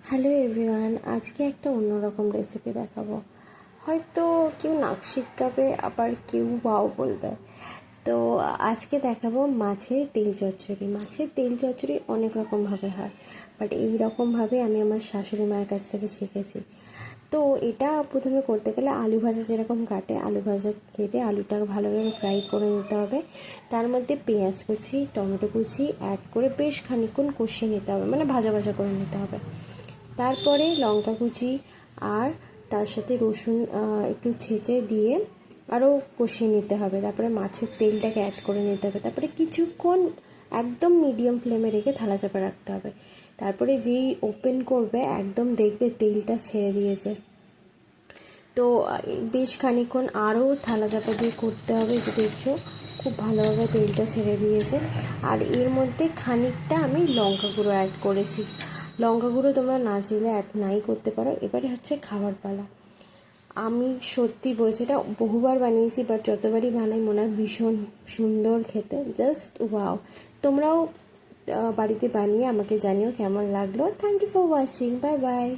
Hello everyone, আজকে একটা অন্যরকম রেসিপি দেখাবো। হয়তো কেউ নাক সিটকাবে, আবার কেউ ওয়াও বলবে। তো আজকে দেখাবো মাছের তেল চচ্চড়ি। মাছের তেল চচ্চড়ি অনেক রকমভাবে হয়, বাট এই রকমভাবে আমি আমার শাশুড়ি মায়ের কাছ থেকে শিখেছি। তো এটা প্রথমে করতে গেলে আলু ভাজা যেরকম কাটে, আলু ভাজা কেটে আলুটা ভালোভাবে ফ্রাই করে নিতে হবে। তার মধ্যে পেঁয়াজ কুচি, টমেটো কুচি অ্যাড করে বেশ খানিকক্ষণ কষিয়ে নিতে হবে, মানে ভাজা ভাজা করে নিতে হবে। তারপরে লঙ্কা কুচি আর তার সাথে রসুন একটু ছেঁচে দিয়ে আরও কষিয়ে নিতে হবে। তারপরে মাছের তেলটাকে অ্যাড করে নিতে হবে। তারপরে কিছুক্ষণ একদম মিডিয়াম ফ্লেমে রেখে থালা চাপা রাখতে হবে। তারপরে যেই ওপেন করবে একদম দেখবে তেলটা ছেড়ে দিয়েছে। তো বেশ খানিকক্ষণ আরও থালা চাপা দিয়ে করতে হবে। যে দেখছো খুব ভালোভাবে তেলটা ছেড়ে দিয়েছে। আর এর মধ্যে খানিকটা আমি লঙ্কা গুঁড়ো অ্যাড করেছি। লঙ্কা গুঁড়ো তোমরা না চাইলে অ্যাড নাই করতে পারো। এবারে হচ্ছে খাবার পালা। আমি সত্যি বলছি, এটা বহুবার বানিয়েছি, বাট যতবারই বানাই মনে হয় ভীষণ সুন্দর খেতে, জাস্ট ওয়াও। তোমরাও বাড়িতে বানিয়ে আমাকে জানিও কেমন লাগলো। Thank you for watching, bye by.